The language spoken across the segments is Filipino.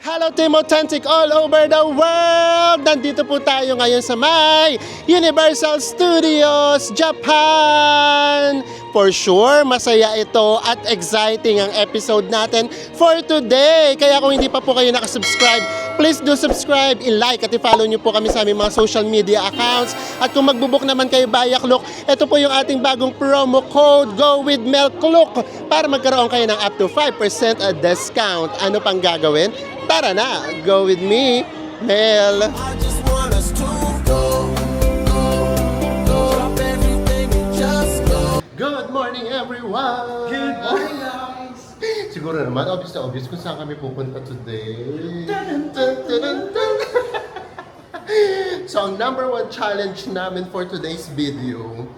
Hello Team Authentic all over the world! Nandito po tayo ngayon sa may Universal Studios, Japan! For sure, masaya ito at exciting ang episode natin for today. Kaya kung hindi pa po kayo nakasubscribe, please do subscribe, i-like at i-follow nyo po kami sa aming mga social media accounts. At kung magbubuk naman kayo via Klook, ito po yung ating bagong promo code, Go with Mel Klook, para magkaroon kayo ng up to 5% discount. Ano pang gagawin? Tara na, go with me, Mel. I just want us to go, drop everything and just go. Good morning, everyone! Good morning, guys. Siguro naman, obvious na obvious kung saan kami pupunta today. Dun, dun, dun, dun. So, ang number one challenge namin for today's video,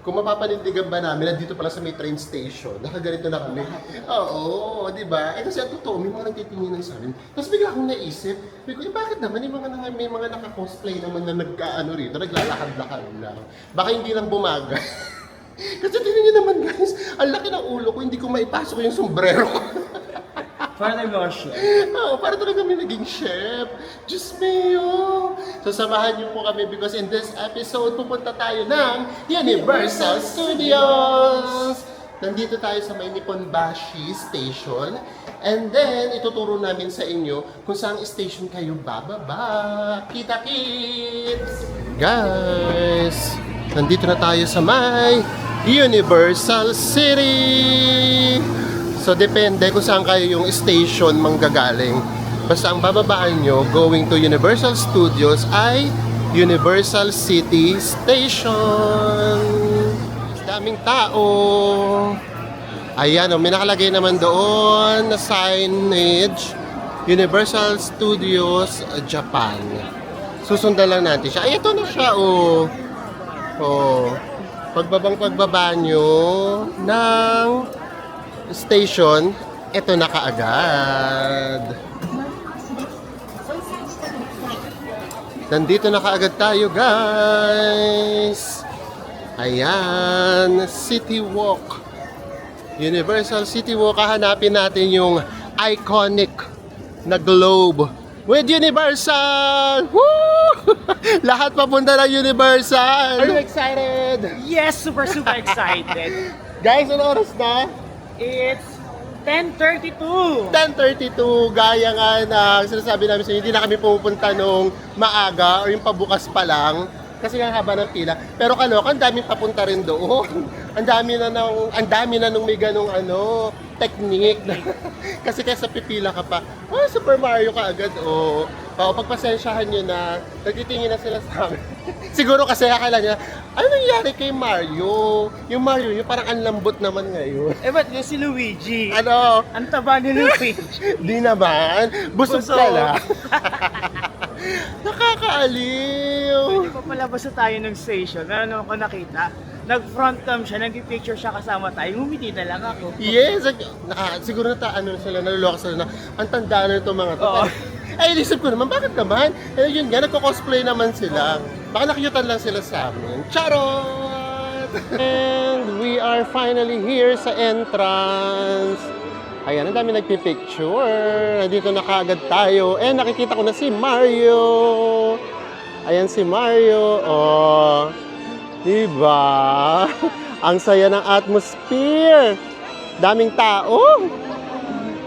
kung mapapanindigan ba namin, nandito pala sa may train station, nakaganito na kami. Oo, di ba? Eh kasi ang totoo, may mga nagtitinginan sa amin. Tapos bigla akong naisip, bakit naman may mga naka-cosplay naman na nagkaano rito, naglalakad-lakad lang. Baka hindi lang bumaga. Kasi tingnan niyo naman guys, ang laki ng ulo ko, hindi ko maipasok yung sombrero ko. Para tayo mga chef. Oo, para talaga kami naging chef. Diyos mio! So samahan niyo po kami because in this episode, pupunta tayo ng Universal Studios! Nandito tayo sa may Nipponbashi Station. And then, ituturo namin sa inyo kung saan station kayo bababa. Kita-kits! Guys, nandito na tayo sa may Universal City! So, depende kung saan kayo yung station manggagaling. Basta ang bababaan nyo, going to Universal Studios, ay Universal City Station. Daming tao. Ayan, may nakalagay naman doon na signage, Universal Studios, Japan. Susundan lang natin siya. Ay, ito na siya, oh. Oh. Pagbaba nyo ng station, ito na kaagad. Nandito na kaagad tayo, guys. Ayan, City Walk. Universal City Walk. Hahanapin natin yung iconic na globe with Universal! Woo! Lahat papunta ng Universal! Are you excited? Yes, super excited. Guys, ano oras na? It's 10:32. 10:32, gaya nga na sinasabi namin sa inyo, hindi na kami pupunta nung maaga or yung pabukas pa lang kasi nga haba ng pila. Pero kaloka, ang daming papunta rin doon. Ang dami na nung may ganong technique. Kasi kaysa pipila ka pa, Super Mario ka agad. Pagpasensyahan nyo na, nagtitingin na sila sa amin. Siguro kasi akala niya, ano nangyari kay Mario? Yung Mario, yung parang ang lambot naman ngayon. Eh, ba't yung si Luigi? Ano? Ang taba ni Luigi. Di naman. Busog Busog. ka lang. Nakakaaliw. Hindi pa palabas na tayo ng station. Ano naman ko nakita? Nag-front cam siya, nag-picture siya kasama tayo. Humiti na lang ako. Yes. Siguro naluloko sila na ang tanda na itong mga to. Oo. Ay, inisip ko naman, bakit naman? Eh, yun nga, nagko-cosplay naman sila. Baka nakyutan lang sila sa amin. Charot! And we are finally here sa entrance. Ayan, ang dami nagpipicture. Nandito na kaagad tayo. And nakikita ko na si Mario. Ayan si Mario. Oh, diba? Ang saya ng atmosphere. Daming tao.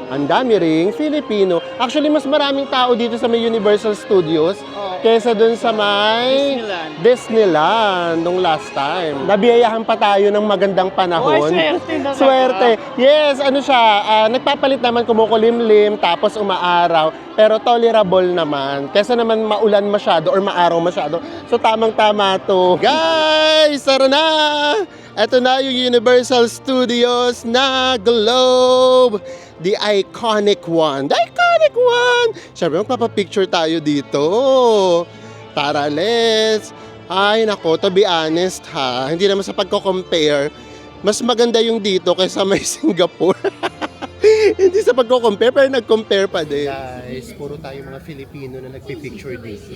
Ang dami ring Filipino. Actually, mas maraming tao dito sa may Universal Studios kaysa dun sa may Disneyland nung last time. Nabiyayahan pa tayo ng magandang panahon. swerte na Swerte. Yes, ano siya, nagpapalit naman, kumukulimlim, tapos umaaraw. Pero tolerable naman. Kaysa naman maulan masyado or maaraw masyado. So, tamang-tama to. Guys, tara na! Ito na yung Universal Studios na globe. The iconic one. The iconic one! Siyempre, magpapapicture tayo dito. Tara, let's. Ay, nako, to be honest ha, hindi naman sa pagko-compare, mas maganda yung dito kaysa may Singapore. Hindi sa pagko-compare, pero nag-compare pa din. Guys, puro tayo mga Filipino na nagpipicture dito.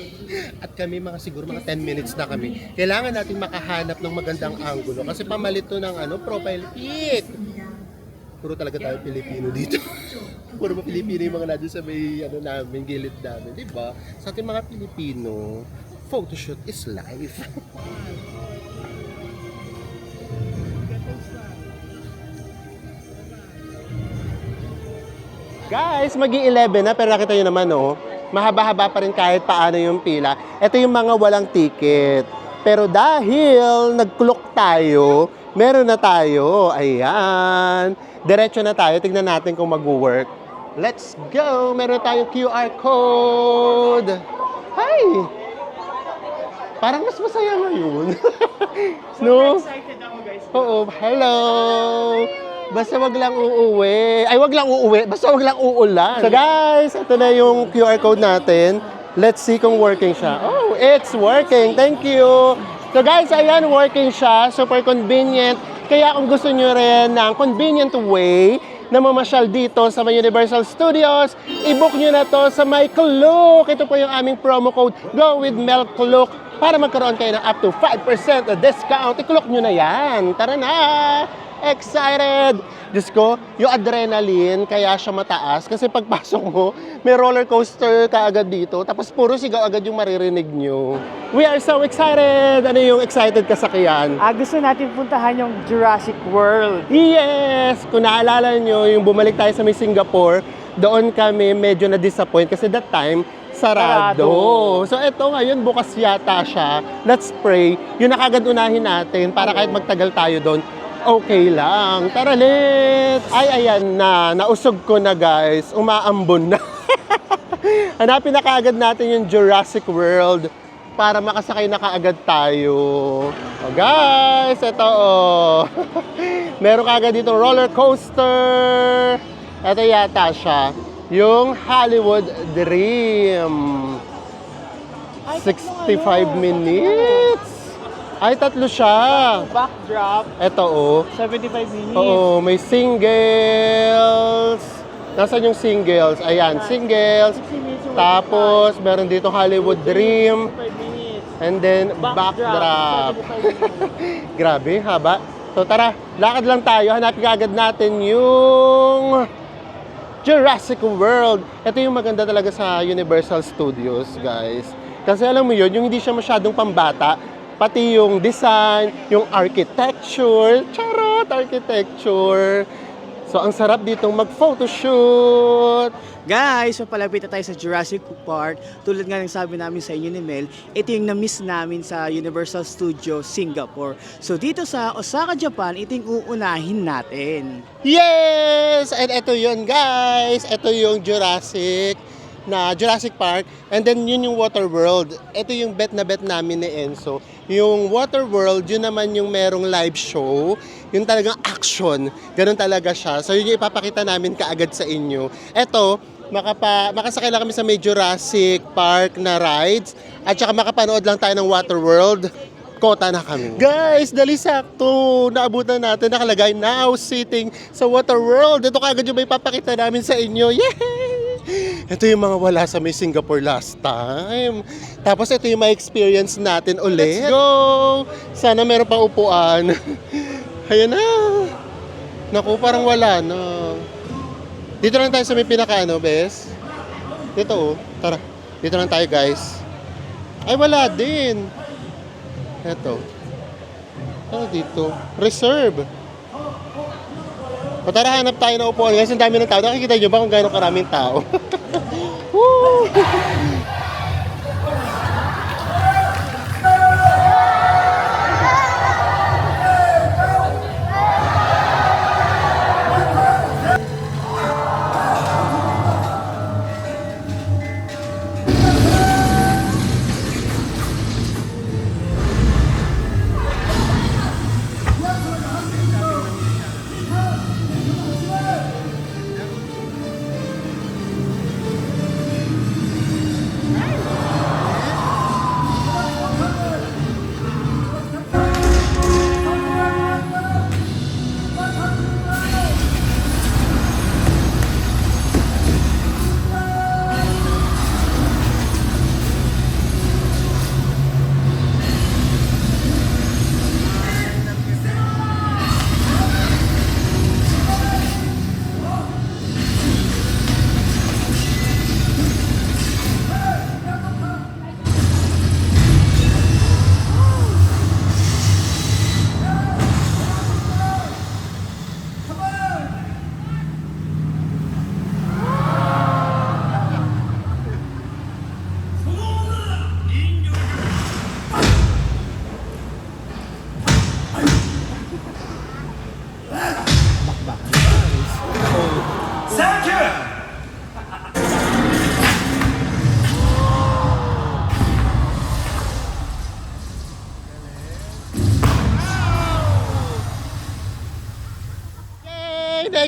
At kami siguro mga 10 minutes na kami. Kailangan natin makahanap ng magandang angulo kasi pamalit to ng profile pic. Puro talaga tayo Pilipino dito. Puro mga Pilipino yung mga nandun sa may ano namin, gilid namin, di ba? Sa ating mga Pilipino, photoshoot is life. Guys, magi-11 na pero nakita nyo naman oh, mahaba-haba pa rin kahit paano yung pila. Ito yung mga walang ticket. Pero dahil nag-clock tayo, meron na tayo. Ayan. Diretso na tayo. Tignan natin kung mag-work. Let's go! Meron tayong QR code. Hi! Parang mas masaya ngayon. No? Excited ako guys. Oo. Hello! Basta wag lang uuwi. Ay, wag lang uuwi. Basta wag lang uulan. So guys, ito na yung QR code natin. Let's see kung working siya. Oh, it's working. Thank you. So guys, ayan, working siya. Super convenient. Kaya kung gusto nyo rin ng convenient way na mamasyal dito sa may Universal Studios, i-book nyo na to sa My Klook. Ito po yung aming promo code, Go with Mel Klook, para magkaroon kayo ng up to 5% discount. I-klook nyo na yan. Tara na! Excited! Diyos ko, yung adrenaline, kaya siya mataas. Kasi pagpasok mo, may roller coaster ka agad dito. Tapos puro sigaw agad yung maririnig nyo. We are so excited! Ano yung excited kasakyan? Gusto natin puntahan yung Jurassic World. Yes! Kung naalala nyo, yung bumalik tayo sa may Singapore, doon kami medyo na-disappoint kasi that time, sarado. So eto ngayon, bukas yata siya. Let's pray. Yung nakagad unahin natin para kahit magtagal tayo doon, okay lang. Tara, let's! Ay, ayan na. Nausog ko na, guys. Umaambon na. Hanapin na kaagad natin yung Jurassic World para makasakay na kaagad tayo. Oh, guys, ito oh. Meron kaagad dito roller coaster. Ito yata siya. Yung Hollywood Dream. 65 minutes. Ay, tatlo siya. Backdrop, Ito oh. 75 minutes. Oo, may singles. Nasaan yung singles? Ayan, singles. 60 minutes yung Tapos, meron dito Hollywood Dream. 5 minutes. And then, backdrop. 75 minutes. Grabe, haba. So, tara, lakad lang tayo. Hanapin agad natin yung Jurassic World. Ito yung maganda talaga sa Universal Studios, guys. Kasi alam mo yun, yung hindi siya masyadong pambata, pati yung design, yung architecture, charot, architecture. So, ang sarap ditong mag-photoshoot. Guys, so palapit na tayo sa Jurassic Park. Tulad nga ng sabi namin sa inyo ni Mel, ito yung na-miss namin sa Universal Studios Singapore. So dito sa Osaka, Japan, ito yung uunahin natin. Yes! And ito yun, guys. Ito yung Jurassic Park. And then, yun yung Water World. Ito yung bet na bet namin ni Enzo. Yung Water World, yun naman yung merong live show. Yung talagang action. Ganun talaga siya. So, yun yung ipapakita namin kaagad sa inyo. Ito, makasakay lang kami sa may Jurassic Park na rides. At saka makapanood lang tayo ng Water World. Kota na kami. Guys, dali sakto. Naabutan natin. Nakalagay now sitting sa Water World. Ito kaagad yung may papakita namin sa inyo. Yay! Ito yung mga wala sa may Singapore last time. Tapos ito yung ma-experience natin ulit. Let's go! Sana meron pang upuan. Ayan na. Naku, parang wala na. Dito lang tayo sa may pinaka-ano, bes. Dito, oh. Tara. Dito lang tayo, guys. Ay, wala din. Ito. Ano dito? Reserve. O tara, hanap tayo ng upuan. Guys, ang dami ng tao. Nakikita nyo ba kung gaano karaming tao? Woo!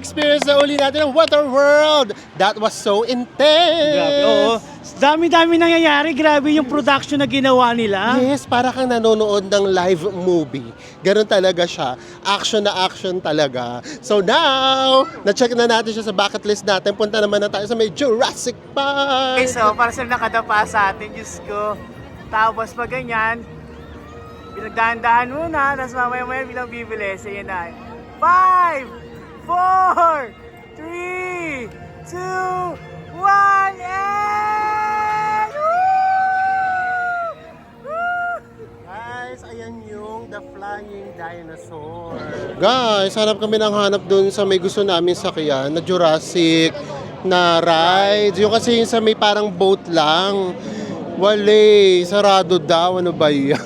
na-experience na uli natin ang Waterworld. That was so intense. Grabe, oo. Dami-dami nangyayari. Grabe yung production na ginawa nila. Yes, para kang nanonood ng live movie. Ganon talaga siya. Action na action talaga. So now, na-check na natin siya sa bucket list natin. Punta naman na tayo sa may Jurassic Park. Okay, so para sa nakadapa sa atin, Diyos ko. Tapos pag ganyan, pinagdahan-dahan muna, tapos mamaya-maya bilang bibili. So yun na. 5, 4, 3, 2, 1, and... Guys, ayan yung The Flying Dinosaur. Guys, hanap kami ng hanap dun sa may gusto namin sakyan na Jurassic na rides. Yung kasi yung sa may parang boat lang. Wale, sarado daw. Ano ba yan?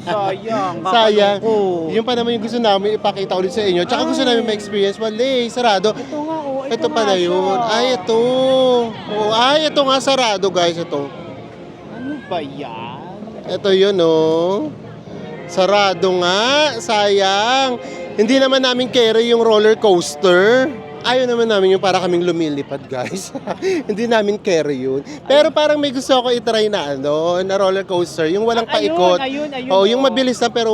Sayang. Sayang. kakalungkot. Yun pa naman yung gusto namin ipakita ulit sa inyo. Tsaka gusto namin ma-experience. Wale, sarado. Ito nga, oh. Ito nga pala yun. siya. Ay, ito. Oh, ay, ito nga sarado, guys. Ito. Ano ba yan? Ito yun, oh. Sarado nga. Sayang. Hindi naman namin carry yung roller coaster. Ayaw naman namin yung para kaming lumilipad, guys. Hindi namin carry yun. Pero parang may gusto ako itry na na roller coaster. Yung walang paikot. Ayun. Oh, yung mabilis na pero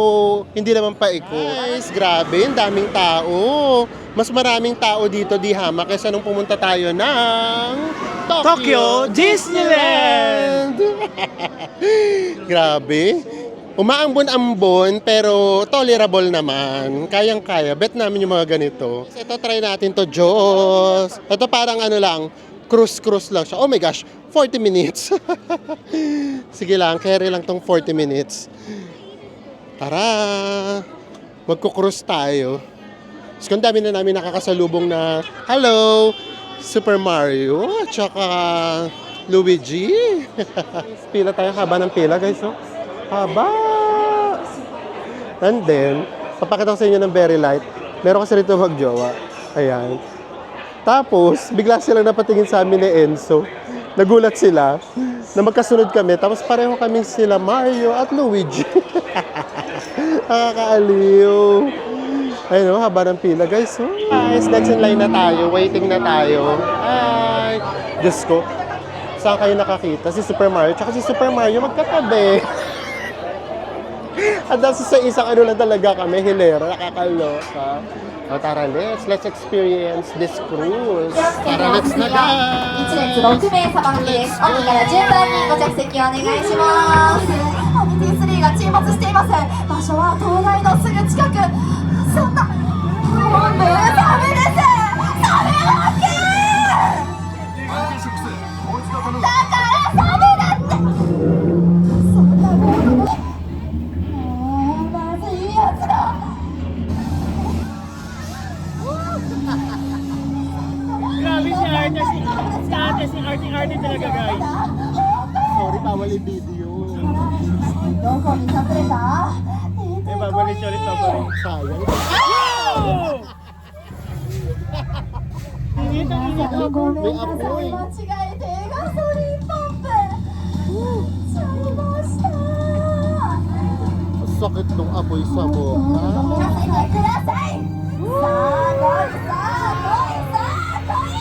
hindi naman paikot. Guys, grabe. Ang daming tao. Mas maraming tao dito di Hama kaysa nung pumunta tayo ng Tokyo Disneyland! Grabe. Umaambon-ambon pero tolerable naman. Kayang-kaya. Bet namin yung mga ganito. Ito, try natin to, Diyos. Ito parang ano lang, cruise lang siya. Oh my gosh, 40 minutes. Sige lang, carry lang tong 40 minutes. Tara, magkukruise tayo. So, ang dami na namin nakakasalubong na, hello, Super Mario, at saka Luigi. Pila tayo, haba ng pila, guys, no? Haba! And then, papakita ko sa inyo ng very light. Meron kasi rito magjowa. Ayan. Tapos, bigla silang napatingin sa amin ni Enzo. Nagulat sila na magkasunod kami. Tapos pareho kaming sila Mario at Luigi. Nakakaaliw. Ayun, haba ng pila, guys. Oh. Guys, next in line na tayo. Waiting na tayo. Ay! Diyos ko. Saan kayo nakakita? Si Super Mario. Tsaka si Super Mario magkatabi. At nasa sa isang ano lang talaga kami, hilera, nakakaloka. O tara, let's experience this cruise. Tara, let's na 1列6名様向けです。奥から順番にご着席お願いします。アミティ3が沈没しています。場所は灯台のすぐ近く。そんな、本部サメです。サメだっけ？だからサメだって。そんなもの。まずいやつだ。 Grabe si Arte, si Arte talaga, guys. Sorry, bawal yung video. どこに隠れた？ Eh, babalik siya ulit, babalik. Sayang. Init ako. ごめんなさい、間違えてガソリンポンプちゃいました。 Sakit nung apoy sa mukha. ごめんなさいください。さあ来いさあ来いさあ来い。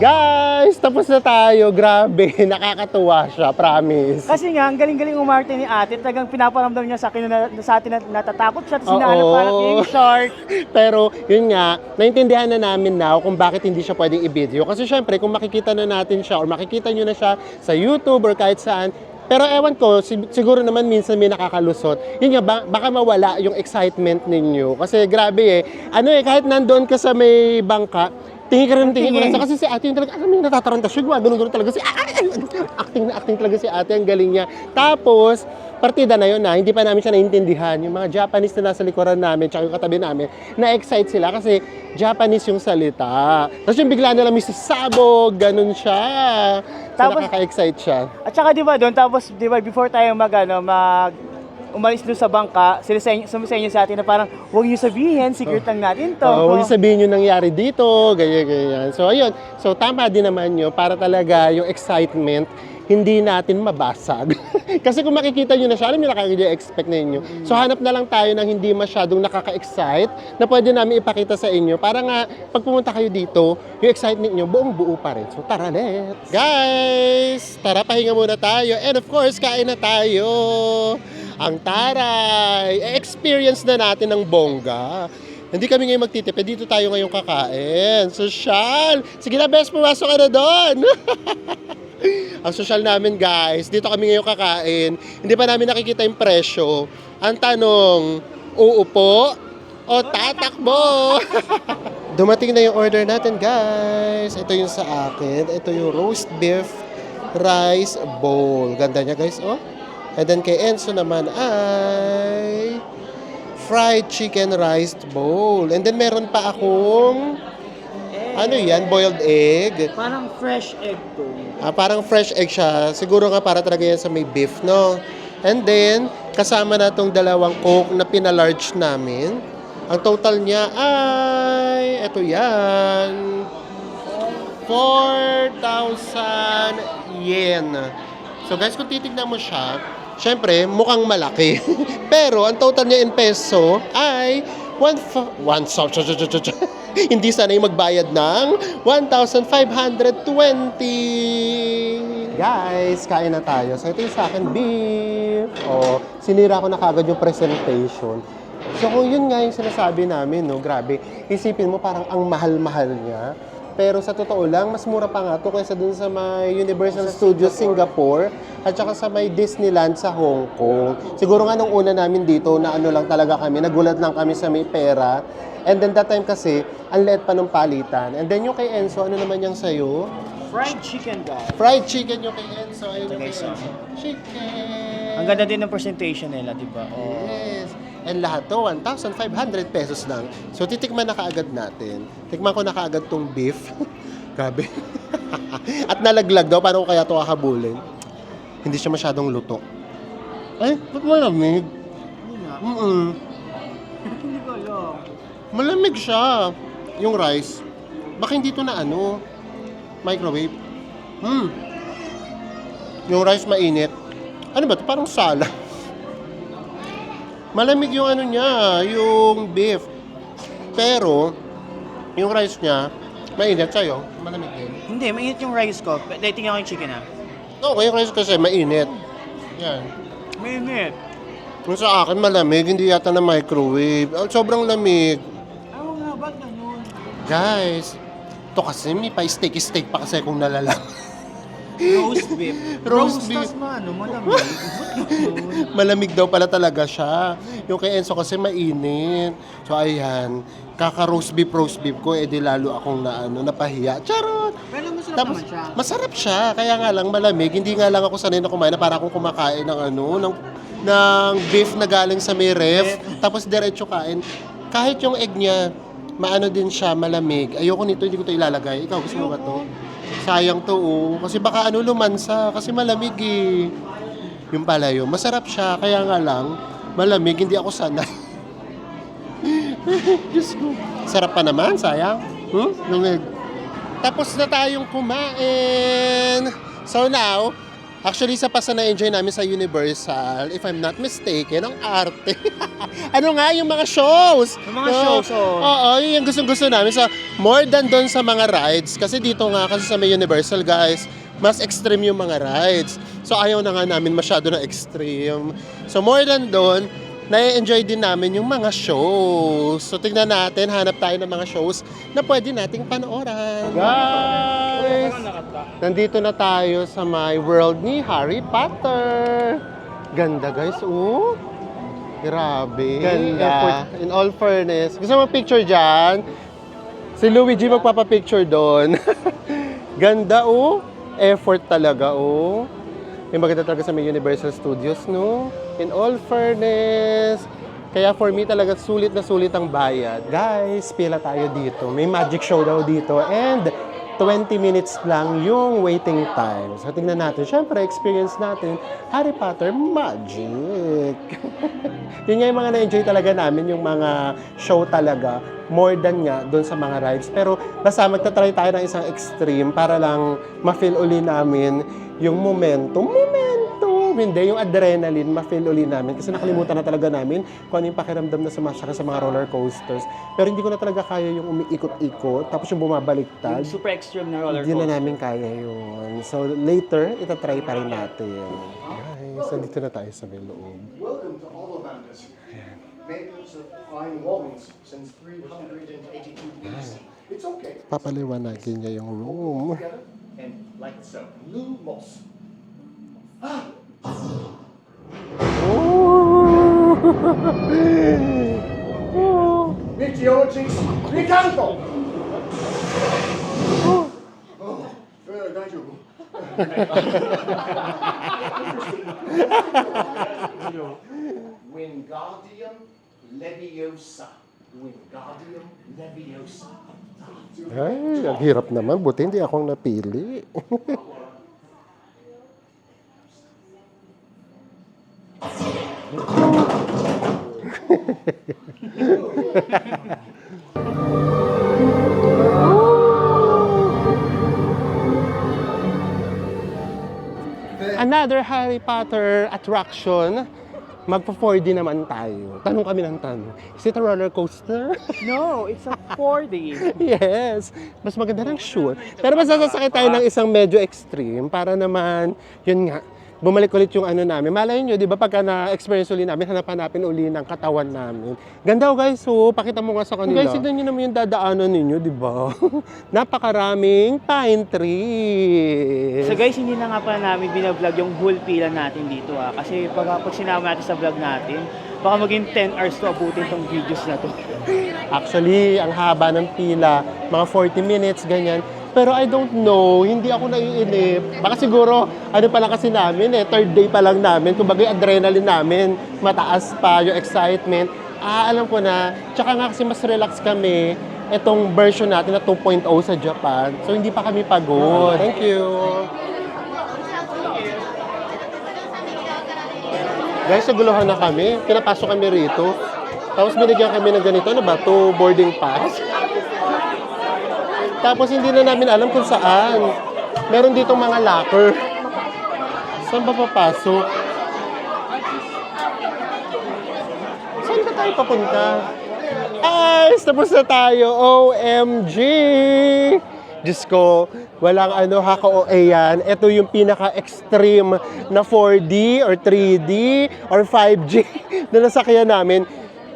Guys, tapos na tayo. Grabe, nakakatuwa siya, promise. Kasi nga, ang galing-galing umarte ni ate. Talagang pinaparamdam niya sa akin na sa atin na natatakot siya. Tapos Oo. hinahanap parang yung short. Pero yun nga, naintindihan na namin now kung bakit hindi siya pwedeng i-video. Kasi syempre, kung makikita na natin siya or makikita nyo na siya sa YouTube or kahit saan, pero ewan ko, siguro naman minsan may nakakalusot. Yun nga, baka mawala yung excitement ninyo. Kasi grabe kahit nandoon ka sa may bangka, tingin ka rin ko lang. Kasi si ate yung talaga, may natataranta siya. Ganun talaga si acting talaga si ate. Ang galing niya. Tapos, partida na yun hindi pa namin siya naintindihan. Yung mga Japanese na nasa likuran namin, tsaka yung katabi namin, na-excite sila kasi Japanese yung salita. Tapos yung bigla na lang may sasabog, ganun siya. So, Tapos, nakaka-excite siya. At saka di ba doon, tapos di ba before tayo umalis doon sa bangka, sumisenyo sa atin na parang, huwag niyo sabihin, secret lang natin to. Oo, huwag sabihin yung nangyari dito, ganyan. So, ayun. So, tama din naman yun para talaga yung excitement hindi natin mabasag. Kasi kung makikita nyo na siya, alam nyo na kaya expect ninyo. So, hanap na lang tayo ng hindi masyadong nakaka-excite na pwede namin ipakita sa inyo para nga, pag pumunta kayo dito, yung excitement nyo, buong buo pa rin. So, tara, let's! Guys! Tara, pahinga muna tayo. And of course, kain na tayo! Ang taray! Experience na natin ng bongga. Hindi kami ngayon magtitipid. Dito tayo ngayon kakain. Social! Sige na, best, pumasok ka na doon! Ang social namin, guys, dito kami ngayon kakain. Hindi pa namin nakikita yung presyo. Ang tanong, uupo o tatakbo? Dumating na yung order natin, guys. Ito yung sa akin. Ito yung roast beef rice bowl. Ganda niya, guys, oh. And then kay Enzo naman ay fried chicken rice bowl. And then meron pa akong ano yan, boiled egg. Parang fresh egg to. Parang fresh egg siya. Siguro nga para talaga yan sa may beef, no? And then, kasama na itong dalawang coke na pinalarge namin. Ang total niya ay, eto yan, 4,000 yen. So guys, kung titignan mo siya, syempre, mukhang malaki. Pero, ang total niya in peso ay hindi sana yung magbayad ng 1,520. Guys, kain na tayo. So, ito yung sa akin, beef. Sinira ko na kagad yung presentation. So, kung yun nga yung sinasabi namin, no, grabe. Isipin mo, parang ang mahal-mahal niya. Pero sa totoo lang, mas mura pa nga ito kaysa dun sa may Universal Studios Singapore at saka sa may Disneyland sa Hong Kong. Siguro nga nung una namin dito, na ano lang talaga kami, nagulat lang kami sa may pera. And then that time kasi, ang liit pa ng palitan. And then yung kay Enzo, ano naman yung sa'yo? Fried chicken, guys. Fried chicken yung kay Enzo. Ayun yung kay Guys, Enzo. Chicken! Ang ganda din ng presentation nila, di ba? Yes. And lahat to, 1,500 pesos lang. So, titikman na kaagad natin. Tikman ko na kaagad tong beef. Grabe. At nalaglag daw, paano ko kaya ito kakabulin? Hindi siya masyadong luto. Ay, ba't malamig? Hindi nga. Hindi ko alam. Malamig siya. Yung rice. Baka hindi ito na microwave. Yung rice mainit. Ano ba ito? Parang sala. Malamig yung niya, yung beef. Pero, yung rice niya, mainit sa'yo. Malamig din. Hindi, mainit yung rice ko. Tingnan ko yung chicken, Okay, yung rice kasi mainit. Yan. Mainit. Kung sa akin malamig, hindi yata na microwave. Sobrang lamig. Oo nga, ba't ganun? Guys, ito kasi may pa-steak pa kasi kung nalala. Roast beef. Roast beef. Tas malamig. Ba't ganun? Malamig daw pala talaga siya. Yung kay Enzo kasi mainit. So ayan, roast beef ko, edi lalo akong napahiya. Charot! Pero masarap Tapos, naman siya. masarap siya, kaya nga lang malamig. Hindi nga lang ako sanay na kumain na para akong kumakain ng beef na galing sa may ref. Tapos diretso kain. Kahit yung egg niya, maano din siya, malamig. Ayoko nito, hindi ko ito ilalagay. Ikaw, gusto mo ba to? Sayang to, Kasi baka lumansa, kasi malamig eh. Yung pala yun, masarap siya, kaya nga lang, malamig, hindi ako sanay. Diyos ko. Sarap pa naman, sayang. Lumig. Tapos na tayong kumain. So now, actually, sa pasa na-enjoy namin sa Universal, if I'm not mistaken, ang arte. Ano nga, yung mga shows. Yung mga shows, Oo, yun yung gustong-gusto namin. So, more than doon sa mga rides, kasi dito nga, kasi sa may Universal, guys, mas extreme yung mga rides. So, ayaw na nga namin masyado na extreme. So, more than doon, na-enjoy din namin yung mga shows. So, tignan natin, hanap tayo ng mga shows na pwede nating panooran. Guys! Nandito na tayo sa my world ni Harry Potter. Ganda, guys. Grabe. Ganda. In all fairness. Gusto mo picture dyan? Si Luigi magpapapicture doon. Ganda, Effort talaga, May maganda talaga sa may Universal Studios, no? In all fairness. Kaya for me talaga sulit na sulit ang bayad. Guys, pila tayo dito. May magic show daw dito. And 20 minutes lang yung waiting time. So, tingnan natin. Siyempre, experience natin, Harry Potter magic. Yun nga yung mga na-enjoy talaga namin, yung mga show talaga, more than nga doon sa mga rides. Pero basta magta-try tayo ng isang extreme para lang ma-feel uli namin yung momentum. Hindi, yung adrenaline, ma-feel uli namin. Kasi nakalimutan na talaga namin kung ano yung pakiramdam na sumasakay sa mga roller coasters. Pero hindi ko na talaga kaya yung umiikot-ikot, tapos yung bumabaliktad. Super extreme na roller Hindi coaster. na namin kaya yun. So later, itatry pa rin natin. Guys, nandito na tayo sa may loob. Welcome to Ollivanders, makers of fine wallings since 382 BC. It's okay. Papaliwanagin niya yung room. Together and like so. Lumos. Meteorology, Ricardo! Wingardium Leviosa. Wingardium Leviosa. Ay, ang hirap naman. Buti hindi akong napili. Another Harry Potter attraction. Magpa-4D naman tayo. Tanong kami ng tanong. Is it a roller coaster? No, it's a 4D. Yes. Mas maganda ng shoot. Pero mas sasakay tayo ng isang medyo extreme para naman, yun nga, bumalik ulit yung ano namin. Malay nyo, di ba, pagka na-experience ulit namin, hanap-hanapin uli ng katawan namin. Ganda oh, guys, so pakita mo nga sa kanila. Guys, tignan nyo naman yung dadaanan ninyo, di ba? Napakaraming pine trees. So guys, hindi na nga pala namin binablog yung whole pila natin dito Kasi pag sinama natin sa vlog natin, baka maging 10 hours to abutin tong videos na to. Actually, ang haba ng pila, mga 40 minutes, ganyan. Pero I don't know, hindi ako naiinip. Baka siguro, ano pa lang kasi namin third day pa lang namin. Kumbaga yung adrenaline namin, mataas pa yung excitement. Alam ko na, tsaka nga kasi mas relax kami itong version natin na 2.0 sa Japan. So hindi pa kami pagod. Thank you. Guys, naguluhan na kami. Pinapasok kami rito. Tapos binigyan kami ng ganito, ano ba? 2 boarding pass. Tapos hindi na namin alam kung saan. Meron ditong mga locker. Saan ba papasok? Saan ba tayo papunta? Ay, tapos na tayo. OMG! Diyos ko, walang haka-OA yan. Ito yung pinaka-extreme na 4D or 3D or 5G na nasakyan namin.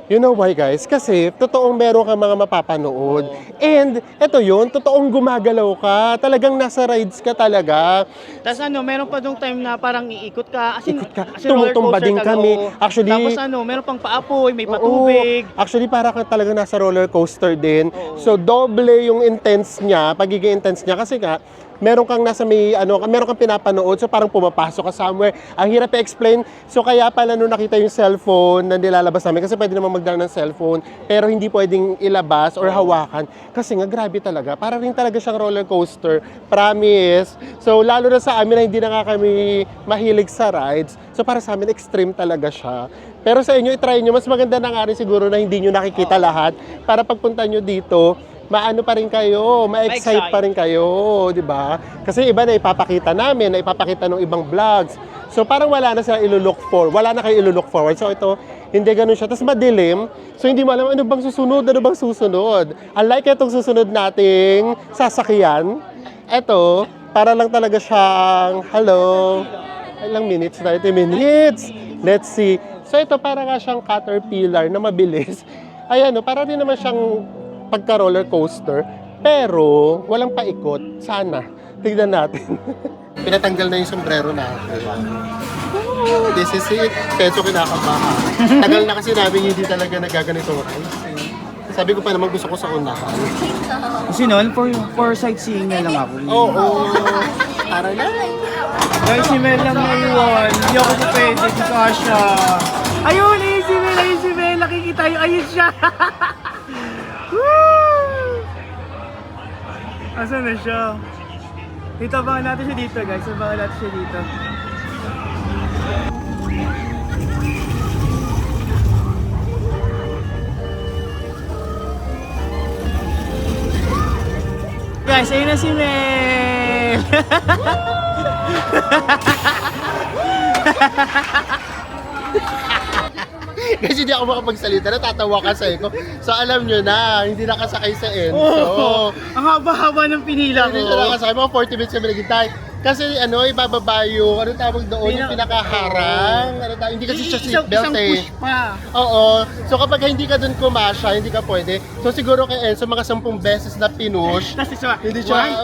You know why, guys? Kasi totoong meron kang mga mapapanood. And ito yun, totoong gumagalaw ka. Talagang nasa rides ka talaga. Tapos meron pa dong time na parang iikot ka. Ikot ka. Tumutumba din kami. Actually, tapos meron pang paapoy, may patubig. Oo. Actually, para ka talaga nasa roller coaster din. So, doble yung intense niya, pagiging intense niya. Kasi nga, meron kang nasa may, meron kang pinapanood, so parang pumapasok ka somewhere. Ang hirap i-explain. So, kaya pala nung nakita yung cellphone na nilalabas namin, kasi pwede naman magdala ng cellphone, pero hindi pwedeng ilabas or hawakan. Kasi nga, grabe talaga. Para rin talaga siyang roller coaster. Promise. So, lalo na sa amin na hindi na nga kami mahilig sa rides. So, para sa amin, extreme talaga siya. Pero sa inyo, i-try nyo. Mas maganda na nga rin siguro na hindi nyo nakikita lahat. Para pagpunta nyo dito, maano pa rin kayo, ma-excite pa rin kayo, di ba? Kasi iba na ipapakita namin, na ipapakita ng ibang vlogs. So parang wala na sila ilulook for, wala na kayo ilulook forward. So ito, hindi ganun siya. Tapos madilim, so hindi mo alam ano bang susunod. Unlike itong susunod nating sasakyan, ito, para lang talaga siyang, hello, ilang minutes na? 30 minutes. Let's see. So ito, para nga siyang caterpillar na mabilis. Ayan, para din naman siyang pagka-roller coaster, pero walang paikot. Sana. Tignan natin. Pinatanggal na yung sombrero natin. Oh, this is it. Keso kinakabahan. Tagal na kasi namin hindi talaga nagaganito rides. Sabi ko pa naman gusto ko sa unahan. Kasi noon, for sightseeing na lang ako. Oo. Para na. Guys, si Mel lang naiwan. Hindi ako pwede, di kasha. Ayun, ayun si Mel. Nakikita yung ayun siya. Woo! Asan na siya? Dito, abangan natin siya dito, guys. Abangan natin siya dito. Guys, ayun na si Mel! Kasi hindi ako makapagsalita, natatawa ka sa ko. So alam nyo na, hindi nakasakay sa Enzo. Oh, ang haba-haba ng pinila ko. Hindi na nakasakay, mga 40 minutes kami naghintay. Kasi ibababa yung, ano tawag doon, yung pinakaharang. Hindi kasi siya seatbelt Isang eh. push pa. Oo. So kapag hindi ka doon kumasya, hindi ka pwede. So siguro kay Enzo, mga 10 beses na pinush. Tapos siya, Hindi siya,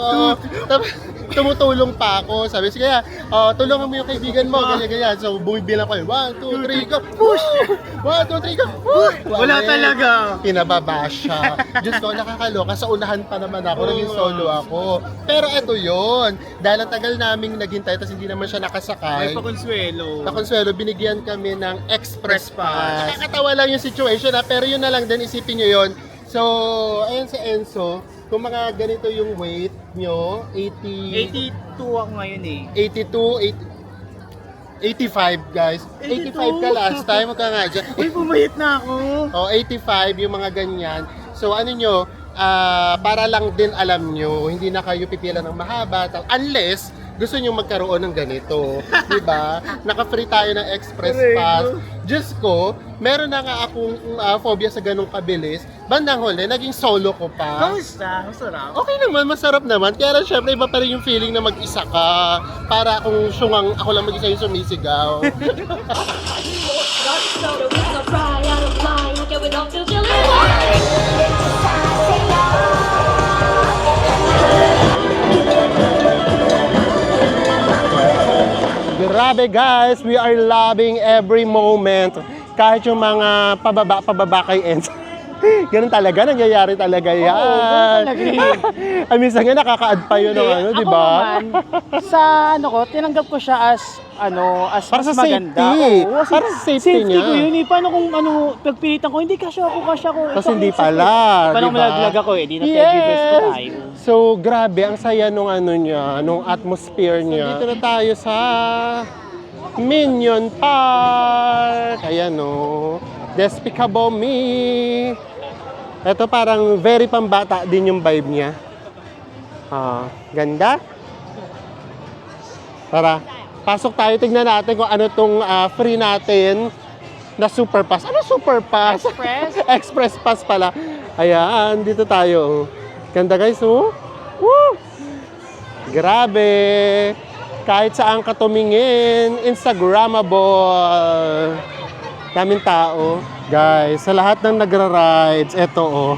tumutulong pa ako. Sabi, sige, tulungan mo yung kaibigan mo, ganyan-ganyan. So bumibilang ko yun, 1, 2, 3, go, push! 1, 2, 3, go, push! Wala talaga. Pinababa siya. Diyos ko, nakakaloka. Sa unahan pa naman ako, naging solo ako. Pero eto yun, dahil ang tagal naming naghintay, tapos hindi naman siya nakasakay. May pakonsuelo. Consuelo, binigyan kami ng express pass. Nakakatawa lang yung situation pero yun na lang din, isipin nyo yun. So, ayun si Enzo, kung mga ganito yung weight nyo, 82 ako ngayon eh. 85 guys. 85 ka last time, magka nga dyan. Uy, pumayit na ako. 85 yung mga ganyan. So ano nyo, para lang din alam nyo, hindi na kayo pipila ng mahaba. Unless, gusto nyo magkaroon ng ganito. Diba? Naka-free tayo ng express pass. Diyos ko, meron na nga akong phobia sa ganong kabilis. Bandang huli, naging solo ko pa. Kamusta? Masarap? Okay naman, masarap naman. Kaya lang syempre, iba pa rin yung feeling na mag-isa ka. Para akong syungang ako lang mag-isa yung sumisigaw. Soda with no fry, I don't fly, I get with no feel feeling. Grabe guys, we are loving every moment. Kahit yung mga pababa kay Enzo. Ganun talaga, nangyayari talaga yan. ganun talaga eh. Ay, minsan nga nakaka-add pa yun ng ano, di ba? Ako naman, sa tinanggap ko siya as Para mas sa maganda. safety. Oo, Para sa safety niya. ko yun eh. Paano kung pagpilitan ko, hindi kasya ako. Tapos hindi pala, Paano di ba? malaglag ako eh, di na best ko tayo. So, grabe, ang saya nung ano niya, nung atmosphere niya. Dito na tayo sa Minion Park. Ayan o. Despicable Me. Ito parang very pambata din yung vibe niya. Ganda. Tara, pasok tayo. Tignan natin kung ano tong free natin na super pass. Ano super pass? Express? Express pass pala. Ayan, dito tayo. Ganda guys, oh. Woo! Grabe. Kahit saan ka tumingin, Instagrammable. Daming tao. Guys, sa lahat ng nagra-rides, eto oh.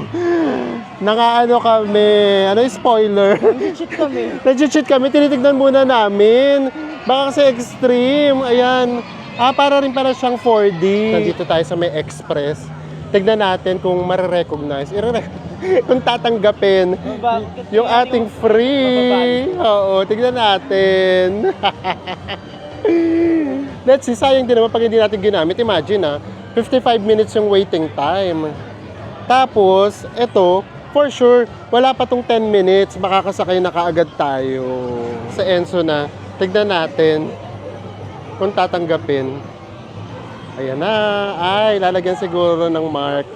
Nangaano kami, ano yung spoiler? Legit kami. Legit kami, tinitignan muna namin. Baka kasi extreme, ayan. Para rin para siyang 4D. Nandito tayo sa may express. Tignan natin kung marirecognize. Kung tatanggapin yung ating free. Oo, tignan natin. Let's see, sayang din naman pag hindi natin ginamit. Imagine 55 minutes yung waiting time. Tapos, ito, for sure, wala pa tong 10 minutes, makakasakay na kaagad tayo. Sa Enzo na, tignan natin kung tatanggapin. Ayan na, ay, lalagyan siguro ng mark.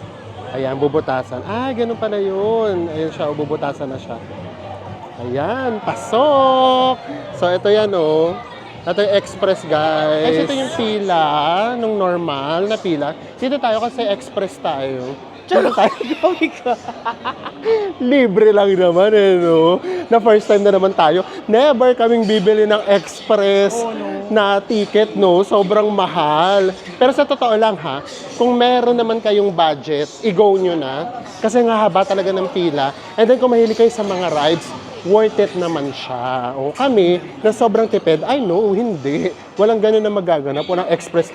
Ayan, bubutasan. Ganun pala yun. Ayan siya, bubutasan na siya. Ayan, pasok! So, ito yan, oh. Ito yung express, guys. Kasi ito yung pila, nung normal na pila. Dito tayo kasi express tayo. Dito tayo. Libre lang naman, no? Na first time na naman tayo. Never kaming bibili ng express na ticket, no? Sobrang mahal. Pero sa totoo lang, kung meron naman kayong budget, i-go nyo na. Kasi nga haba talaga ng pila. And then kung mahilig kayo sa mga rides, worth it naman siya. O kami, na sobrang tipid, I know, hindi. Walang ganun na magaganap. Walang express.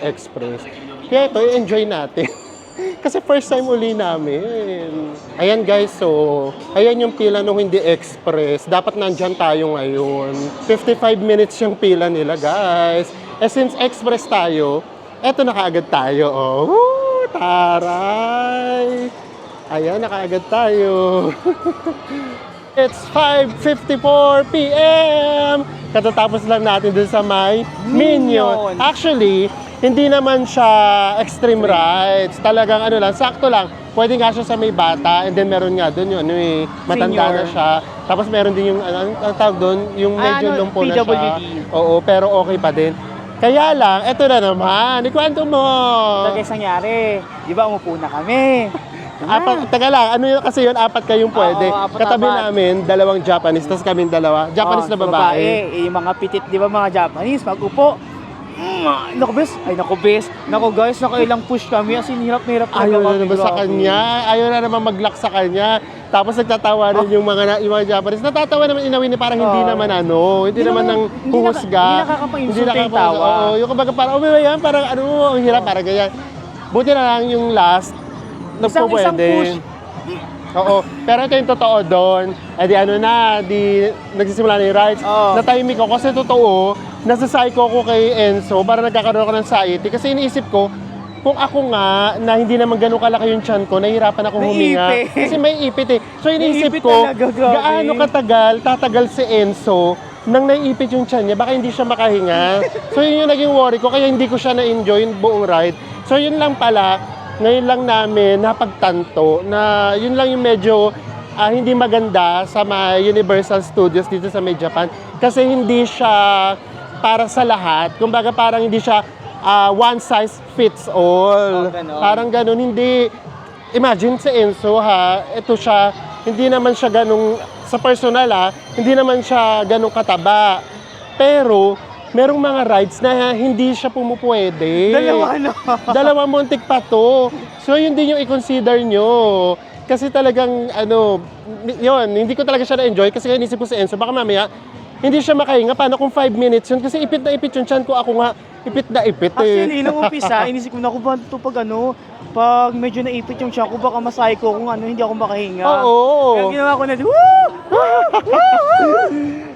Kaya ito, enjoy natin. Kasi first time uli namin. Ayan guys, so, ayan yung pila nung hindi express. Dapat nandyan tayo ngayon. 55 minutes yung pila nila, guys. Since express tayo, eto na kaagad tayo, oh. Woo, taray! Ayan, nakaagad tayo. It's 5:54 p.m. Katatapos lang natin dun sa may Minion. Actually, hindi naman siya extreme rides. Talagang ano lang, sakto lang. Pwede nga siya sa may bata, and then meron nga dun yung ano eh, matanda Senior. na siya. Tapos meron din yung, ang tawag dun, yung medyo ano, lumpo na siya. PWD. Oo, pero okay pa din. Kaya lang, eto na naman, ikwento mo. Ito guys, nangyari. Di ba umupo na kami? Taga lang, ano yun kasi yun, apat kayong pwede. Oo, apat. Katabi namin, dalawang Japanese, tapos kaming dalawa. Japanese na babae. Eh, yung mga pitit, di ba mga Japanese, pag upo, naku guys, nakailang push kami, as in hirap na hirap Ayaw na naman sa grabe. kanya. Ayaw na naman mag-lock sa kanya. Tapos nagtatawa rin yung mga Japanese. Natatawa naman inawin ni parang hindi naman hindi naman nang huhusga. Hindi nakakapang-insulta yung tawa. Oo, yung kumbaga parang, yan, parang ano, ang hirap, parang ganyan. Buti na lang yung last, Isang nagpupwede. push. Oo, pero ito yung totoo doon. Eh di ano na, di nagsisimula na yung rides. Oo. Na-timing ko kasi totoo, nasa psycho ko kay Enzo para nagkakaroon ako ng anxiety. Kasi iniisip ko, kung ako nga, na hindi naman ganun kalaki yung tiyan ko, nahihirapan akong May huminga. ipit. Kasi may ipit eh. So iniisip ipit ko, talaga, grabe. gaano katagal, tatagal si Enzo nang naiipit yung tiyan niya, baka hindi siya makahinga. So yun yung naging worry ko, kaya hindi ko siya na-enjoy yung buong ride. So yun lang pala, ngayon lang namin napagtanto na yun lang yung medyo hindi maganda sa mga Universal Studios dito sa May Japan. Kasi hindi siya para sa lahat. Kumbaga parang hindi siya one size fits all. Ganon. Parang ganun, hindi. Imagine si Enzo ito siya, hindi naman siya ganung, sa personal hindi naman siya ganung kataba. Pero, merong mga rides na hindi siya pumupwede. Dalawa muntik pa to. So, yun din yung i-consider nyo. Kasi talagang, yun, hindi ko talaga siya na-enjoy kasi inisip ko si Enzo, baka mamaya, hindi siya makahinga. Paano kung 5 minutes yun? Kasi ipit na ipit yung tiyan ko. Ako nga, ipit na ipit eh. Actually, nung umpisa, inisip ko na kung ba ito pag medyo naipit yung tiyan ko, baka masayko kung hindi ako makahinga. Oo. Kaya ginawa ko na, woo!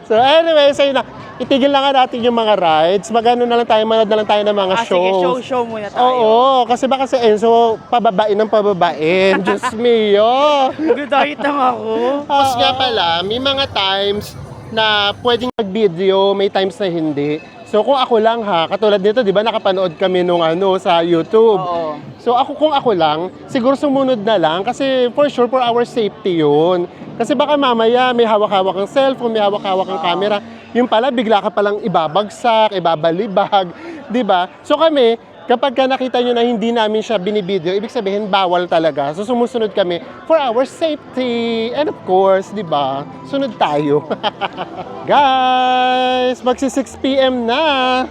So anyway, sa'yo na. Itigil na nga natin yung mga rides. Manood na lang tayo ng mga Sige, shows. show muna tayo. Oo, kasi baka si Enzo, pababain ng pababain. Diyos mio. Nag-diet lang ako. Tapos nga pala, may mga times na pwedeng mag-video, may times na hindi. So kung ako lang katulad nito, di ba nakapanood kami nung sa YouTube. Oo. So kung ako lang, siguro sumunod na lang kasi for sure for our safety yun. Kasi baka mamaya may hawak-hawak ang cellphone, may hawak-hawak ang camera. Yung pala, bigla ka palang ibabagsak, ibabalibag, di ba? So kami, kapag nakita nyo na hindi namin siya binibideo, ibig sabihin bawal talaga. So sumusunod kami for our safety. And of course, di ba, sunod tayo. Guys, magsi 6 p.m. na.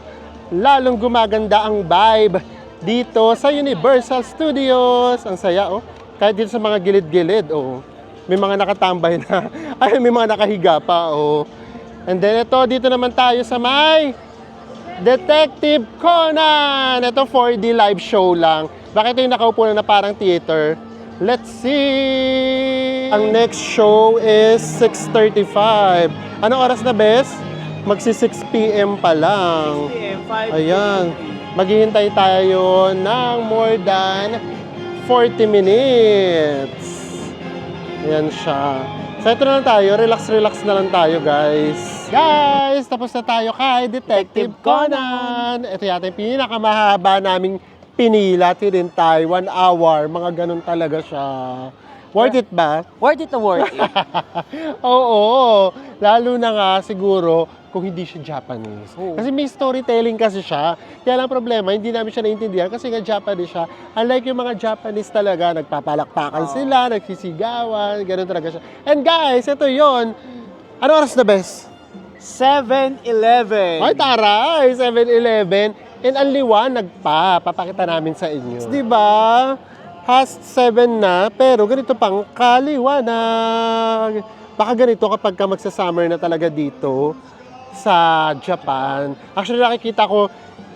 Lalong gumaganda ang vibe dito sa Universal Studios. Ang saya, Kahit dito sa mga gilid-gilid, may mga nakatambay na. Ay, may mga nakahiga pa, And then ito, dito naman tayo sa may Detective Conan! Ito 4D live show lang. Bakit ito yung nakaupo na parang theater? Let's see! Ang next show is 6:35. Anong oras na, Bes? Magsi 6 p.m. pa lang. Ayan. Maghihintay tayo ng more than 40 minutes. Ayan siya. So ito na lang tayo. Relax na lang tayo, guys. Guys, tapos na tayo kay Detective Conan. Ito yata yung pinakamahaba naming pinila. Tinintay. 1 hour. Mga ganun talaga siya. Worth it ba? Worth it to worth it. Oo. Lalo na nga siguro kung hindi siya Japanese. Oo. Kasi may storytelling kasi siya. Kaya lang problema, hindi namin siya naintindihan kasi nga Japanese siya. Unlike yung mga Japanese talaga, nagpapalakpakan sila, nagsisigawan, ganun talaga siya. And guys, ito yon. Ano oras na, Bes? 7-Eleven. Ay, taray! 7-Eleven. And ang liwanag pa, papakita namin sa inyo. Di ba? Past 7 na, pero ganito pang kaliwanag. Baka ganito kapag ka magsa-summer na talaga dito sa Japan. Actually, nakikita ko,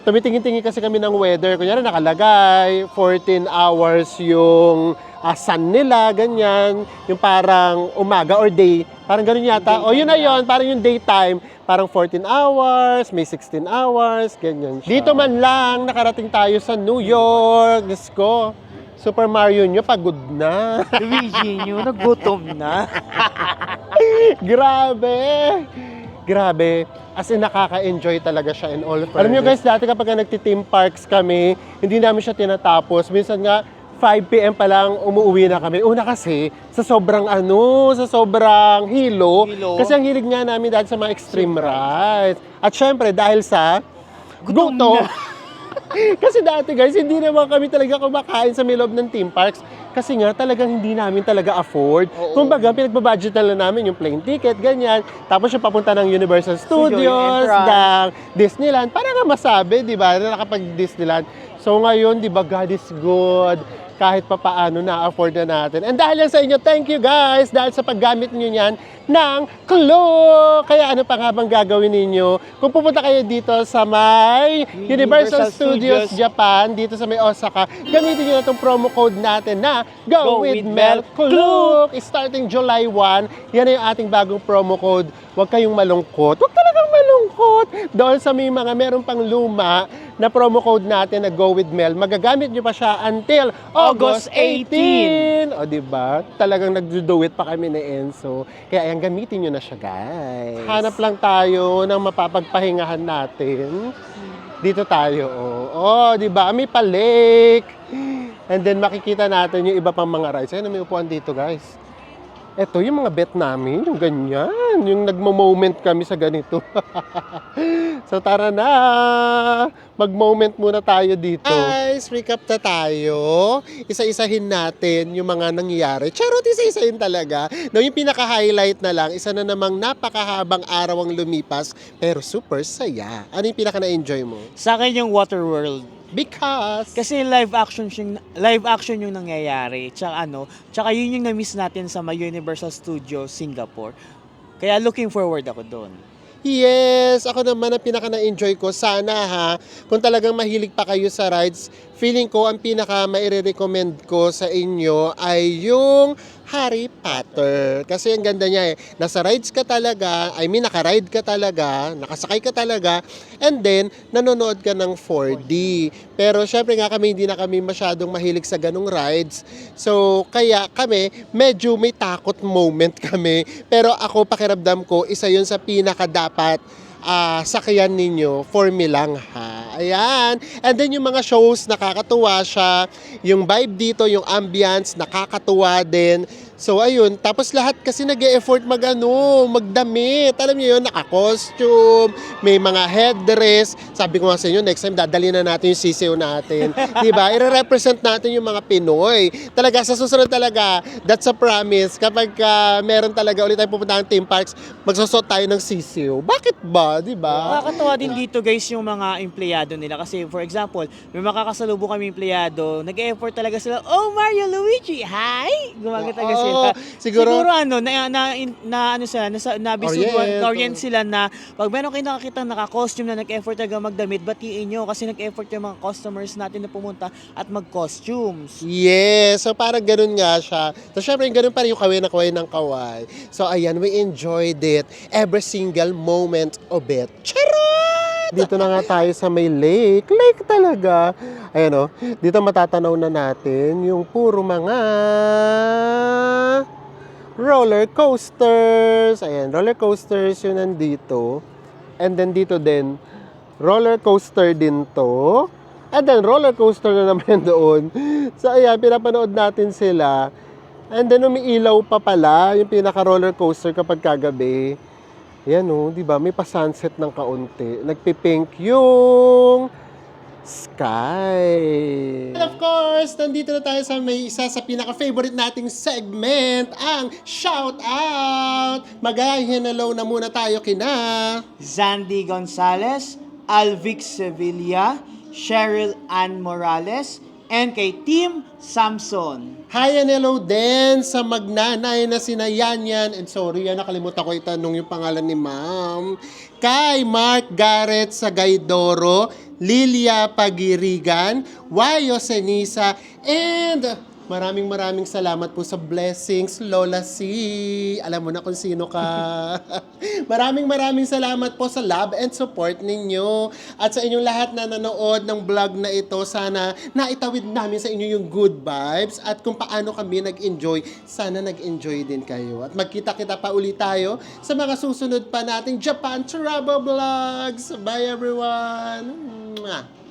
tumitingin-tingin kasi kami ng weather. Kunyari, nakalagay, 14 hours yung sun nila, ganyan. Yung parang umaga or day. Parang ganun yata. O yun na yun, parang yung daytime. Parang 14 hours, may 16 hours, ganyan siya. Dito man lang, nakarating tayo sa New York. Diyos ko. Super Mario nyo, pagod na. Luigi nyo, nagutom na. Grabe! Grabe. As in, nakaka-enjoy talaga siya in all fairness. Alam nyo guys, dati kapag nagti-theme parks kami, hindi namin siya tinatapos. Minsan nga, 5 p.m. pa lang umuwi na kami. Una kasi, sa sobrang hilo. Kasi ang hilig nga namin dahil sa mga extreme rides. At syempre, dahil sa Gutom gutom. na. Kasi dati guys, hindi naman kami talaga kumakain sa may loob ng theme parks. Kasi nga talagang hindi namin talaga afford. Kumbaga, pinagbabudget na lang namin yung plane ticket, ganyan. Tapos yung papunta ng Universal Studios, entrance. ng Disneyland. Para nga masabi, di ba, na nakapag-Disneyland. So ngayon, di ba, God is good. Kahit pa paano na-afford na natin. And dahil yan sa inyo, thank you guys! Dahil sa paggamit nyo yan ng Klook! Kaya ano pa nga bang gagawin ninyo? Kung pupunta kayo dito sa may Universal Studios Japan, dito sa may Osaka, gamitin nyo na itong promo code natin na Go with Mel Klook! Starting July 1, yan na yung ating bagong promo code. Huwag kayong malungkot. Huwag talagang malungkot! Doon sa may mga meron pang luma na promo code natin na Go with Mel, magagamit nyo pa siya until August 18! O diba? Talagang nag-do it pa kami ni Enzo. Kaya ayan, gamitin nyo na siya, guys. Hanap lang tayo ng mapapagpahingahan natin. Dito tayo, oh. Di ba? May pa-lake. And then makikita natin yung iba pang mga rides. Ayun, may upuan dito, guys. Ito yung mga bet namin, yung ganyan. Yung nagmo-moment kami sa ganito. So tara na! Mag-moment muna tayo dito. Guys, recap na tayo. Isa-isahin natin yung mga nangyayari. Charot, isa-isahin talaga. Now, yung pinaka-highlight na lang, isa na namang napakahabang araw ang lumipas, pero super saya. Ano yung pinaka-na-enjoy mo? Sa akin yung Waterworld. Because... Kasi live action yung nangyayari. Tsaka yun yung na-miss natin sa may Universal Studios Singapore. Kaya looking forward ako doon. Yes, ako naman ang pinaka-na-enjoy ko. Sana ha, kung talagang mahilig pa kayo sa rides, feeling ko ang pinaka-maire-recommend ko sa inyo ay yung Harry Potter. Kasi ang ganda niya eh. Nasa rides ka talaga, naka-ride ka talaga, nakasakay ka talaga, and then, nanonood ka ng 4D. Pero syempre nga kami, hindi na kami masyadong mahilig sa ganong rides. So, kaya kami, medyo may takot moment kami. Pero ako, pakiramdam ko, isa yun sa pinaka-dapat sakyan ninyo, for me lang ha. Ayan. And then yung mga shows, nakakatuwa siya. Yung vibe dito, yung ambience, nakakatuwa din. So ayun, tapos lahat kasi nag-e-effort magdamit. Alam niyo yun, naka-costume, may mga headdress. Sabi ko nga sa inyo, next time dadali na natin yung sisiw natin. Diba? I-represent natin yung mga Pinoy. Talaga, sa susunod talaga, that's a promise. Kapag meron talaga ulit tayo pupunta ng theme parks, magsusot tayo ng sisiw. Bakit ba? Diba? Nakakatawa din dito guys yung mga empleyado nila. Kasi for example, may makakasalubong kami empleyado, nag-e-effort talaga sila, oh Mario Luigi, hi! Gumagataga sila. Siguro orient sila na pag meron kayo nakakita naka-costume na nag-effort talaga magdamit, batiin nyo kasi nag-effort yung mga customers natin na pumunta at mag-costumes. Yes, so parang ganun nga siya. So syempre ganun pa rin yung kaway na kaway ng kaway. So ayan, we enjoyed it. Every single moment of it. Charot! Dito na nga tayo sa may lake. Lake talaga. Ayan o, dito matatanaw na natin yung puro mga roller coasters. Ayan, roller coasters yun nandito. And then dito din, roller coaster din to. And then roller coaster na naman doon. So ayan, pinapanood natin sila. And then umiilaw pa pala yung pinaka-roller coaster kapag kagabi. Ayan o, di ba? May pa-sunset ng kaunti. Nagpipink yung sky. And of course, nandito na tayo sa may isa sa pinaka-favorite nating segment, ang Shout Out! Mag-hello na muna tayo kina Zandy Gonzalez, Alvic Sevilla, Cheryl Ann Morales, and kay Team Samson. Hi and hello din sa magnanay na sina Yanyan. And sorry, nakalimutan ko itanong yung pangalan ni ma'am. Kay Mark Garrett Sagaydoro, Lilia Pagirigan, Wayo Senisa, and Maraming salamat po sa blessings, Lola C. Alam mo na kung sino ka. Maraming salamat po sa love and support ninyo. At sa inyong lahat na nanood ng vlog na ito, sana naitawid namin sa inyo yung good vibes at kung paano kami nag-enjoy, sana nag-enjoy din kayo. At magkita-kita pa ulit tayo sa mga susunod pa nating Japan Travel Vlogs. Bye everyone! Mwah!